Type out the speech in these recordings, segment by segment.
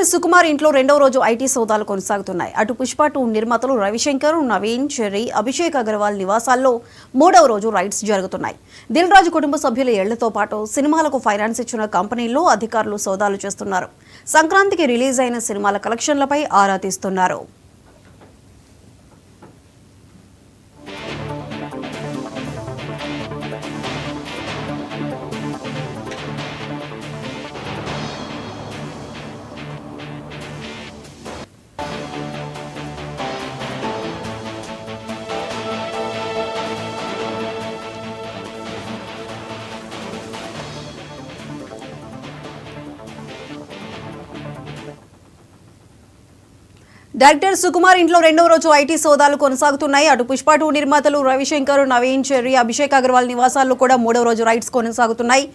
సుకుమార్ ఇంట్లో రెండవ రోజు ఐటీ సోదాలు కొనసాగుతున్నాయి. అటు పుష్ప 2 నిర్మాతలు రవిశంకర్, నవీన్, చెర్రీ, అభిషేక్ అగర్వాల్ నివాసాల్లో మూడవ రోజు రైడ్స్ జరుగుతున్నాయి. దిల్ రాజు కుటుంబ సభ్యుల ఇళ్లతో పాటు సినిమాలకు ఫైనాన్స్ ఇచ్చిన కంపెనీల్లో అధికారులు సోదాలు చేస్తున్నారు. సంక్రాంతికి రిలీజ్ అయిన సినిమాల కలెక్షన్లపై ఆరా తీస్తున్నారు. డైరెక్టర్ సుకుమార్ ఇంట్లో రెండవ రోజు ఐటీ సోదాలు కొనసాగుతున్నాయి. అటు పుష్ప 2 నిర్మాతలు రవిశంకర్, నవీన్, చెర్రీ, అభిషేక్ అగర్వాల్ నివాసాల్లో కూడా మూడవ రోజు రైడ్స్ కొనసాగుతున్నాయి.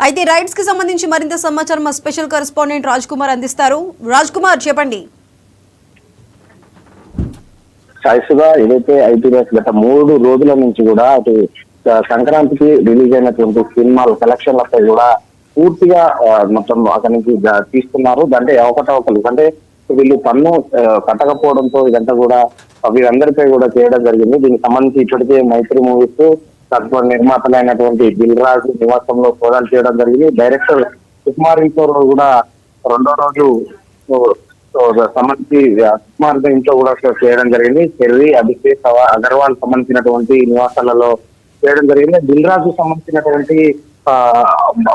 అయితే రైడ్స్ కి సంబంధించి మరింత సమాచారం మా స్పెషల్ కరెస్పాండెంట్ రాజ్ కుమార్ అందిస్తారు. రాజ్ కుమార్, చెప్పండి. సాయిసుగా ఏదైతే ఐటీ రేస్ గత 3 రోజుల నుంచి కూడా అటు సంక్రాంతికి రిలీజ్ అయినటువంటి సినిమాల కలెక్షన్లపై కూడా పూర్తిగా మొత్తం అక్కడి నుంచి తీస్తున్నారు. అంటే ఒకటొకరు అంటే వీళ్ళు పన్ను కట్టకపోవడంతో ఇదంతా కూడా వీరందరిపై కూడా చేయడం జరిగింది. దీనికి సంబంధించి ఇప్పటికే మైత్రి మూవీస్ తక్కువ నిర్మాతలైనటువంటి దిల్ రాజు నివాసంలో సోదాలు చేయడం జరిగింది. డైరెక్టర్ సుకుమార్ ఇంట్లో కూడా రెండో రోజు సంబంధించి సుకుమార్ ఇంట్లో కూడా చేయడం జరిగింది. చెర్రీ, అభిషేక్ అగర్వాల్ సంబంధించినటువంటి నివాసాలలో చేయడం జరిగింది. దిల్ రాజు సంబంధించినటువంటి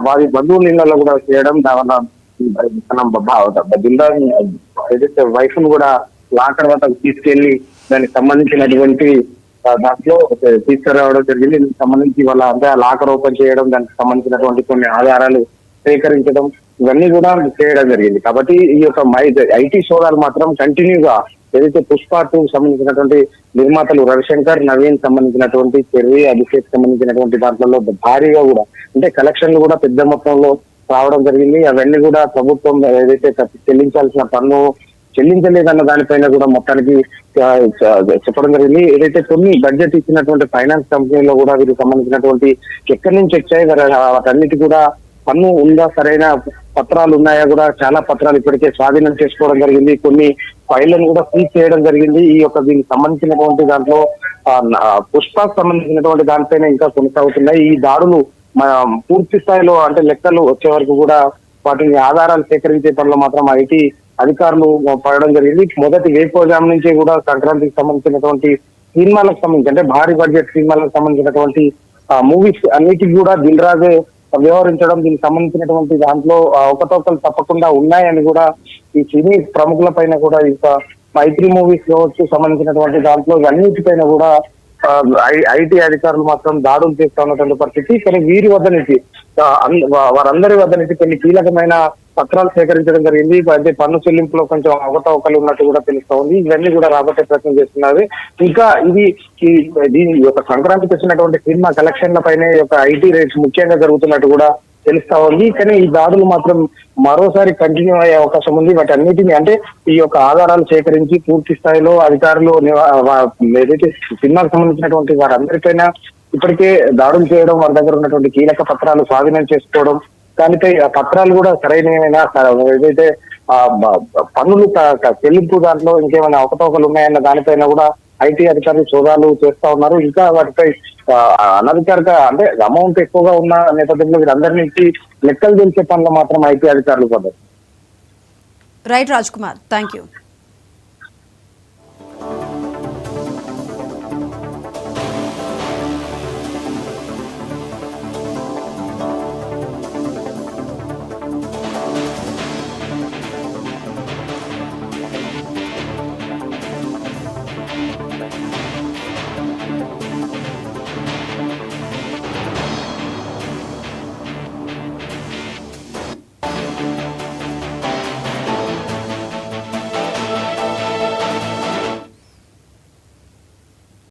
వారి బంధువుల ఇళ్లలో కూడా చేయడం, ఏదైతే వైఫ్ ను కూడా లాకర్ వద్దకు తీసుకెళ్లి దానికి సంబంధించినటువంటి దాంట్లో తీసుకురావడం జరిగింది. దీనికి సంబంధించి వాళ్ళ అంటే లాకర్ ఓపెన్ చేయడం, దానికి సంబంధించినటువంటి కొన్ని ఆధారాలు సేకరించడం, ఇవన్నీ కూడా చేయడం జరిగింది. కాబట్టి ఈ యొక్క ఐటీ సోదాలు మాత్రం కంటిన్యూగా ఏదైతే పుష్ప 2 సంబంధించినటువంటి నిర్మాతలు రవిశంకర్, నవీన్ సంబంధించినటువంటి చెర్రీ, అభిషేక్ సంబంధించినటువంటి దాంట్లో భారీగా కూడా అంటే కలెక్షన్లు కూడా పెద్ద మొత్తంలో రావడం జరిగింది. అవన్నీ కూడా ప్రభుత్వం ఏదైతే చెల్లించాల్సిన పన్ను చెల్లించలేదన్న దానిపైన కూడా మొత్తానికి చెప్పడం జరిగింది. ఏదైతే కొన్ని బడ్జెట్ ఇచ్చినటువంటి ఫైనాన్స్ కంపెనీలో కూడా వీరికి సంబంధించినటువంటి ఎక్కడి నుంచి వచ్చాయి వాటన్నిటి కూడా పన్ను ఉందా, సరైన పత్రాలు ఉన్నాయా కూడా చాలా పత్రాలు ఇప్పటికే స్వాధీనం చేసుకోవడం జరిగింది. కొన్ని ఫైళ్లను కూడా సీజ్ చేయడం జరిగింది. ఈ యొక్క దీనికి సంబంధించినటువంటి దాంట్లో పుష్పకు సంబంధించినటువంటి దానిపైన ఇంకా కొనసాగుతున్నాయి ఈ దాడులు. పూర్తి స్థాయిలో అంటే లెక్కలు వచ్చే వరకు కూడా వాటిని ఆధారాలు సేకరించే పనిలో మాత్రం ఐటీ అధికారులు పడడం జరిగింది. మొదటి వేకోజాం నుంచి కూడా సంక్రాంతికి సంబంధించినటువంటి సినిమాలకు సంబంధించి అంటే భారీ బడ్జెట్ సినిమాలకు సంబంధించినటువంటి మూవీస్ అన్నిటికీ కూడా దిల్ రాజే వ్యవహరించడం, దీనికి సంబంధించినటువంటి దాంట్లో ఒకటొకరు తప్పకుండా ఉన్నాయని కూడా ఈ సినీ ప్రముఖుల పైన కూడా ఇంకా మైత్రి మూవీస్ కావచ్చు సంబంధించినటువంటి దాంట్లో అన్నిటిపైన కూడా ఐటీ అధికారులు మాత్రం దాడులు చేస్తా ఉన్నటువంటి పరిస్థితి. కానీ వీరి వద్ద నుంచి వారందరి వద్ద నుంచి కొన్ని కీలకమైన పత్రాలు సేకరించడం జరిగింది. అయితే పన్ను చెల్లింపులో కొంచెం అవకతవకలు ఉన్నట్టు కూడా తెలుస్తా ఉంది. ఇవన్నీ కూడా రాబట్టే ప్రయత్నం చేస్తున్నారు. ఇంకా దీని యొక్క సంక్రాంతికి వచ్చినటువంటి సినిమా కలెక్షన్ల పైన యొక్క ఐటీ రేట్స్ ముఖ్యంగా జరుగుతున్నట్టు కూడా తెలుస్తా ఉంది. కానీ ఈ దాడులు మాత్రం మరోసారి కంటిన్యూ అయ్యే అవకాశం ఉంది. వాటి అన్నిటిని అంటే ఈ యొక్క ఆధారాలు సేకరించి పూర్తి స్థాయిలో అధికారులు ఏదైతే సినిమాకు సంబంధించినటువంటి వారందరిపైన ఇప్పటికే దాడులు చేయడం, వారి దగ్గర ఉన్నటువంటి కీలక పత్రాలు స్వాధీనం చేసుకోవడం, దానిపై ఆ పత్రాలు కూడా సరైన ఏదైతే పన్నులు చెల్లింపు దాంట్లో ఇంకేమైనా అవకతవకలు ఉన్నాయన్న దానిపైన కూడా ఐటీ అధికారులు సోదాలు చేస్తా ఉన్నారు. ఇంకా వాటిపై అనధికారిక అంటే అమౌంట్ ఎక్కువగా ఉన్న నేపథ్యంలో వీరందరి నుంచి లెక్కలు తెలిసే పనులు మాత్రం ఐటీ అధికారులు పడ్డారు. Right Raj Kumar, thank you.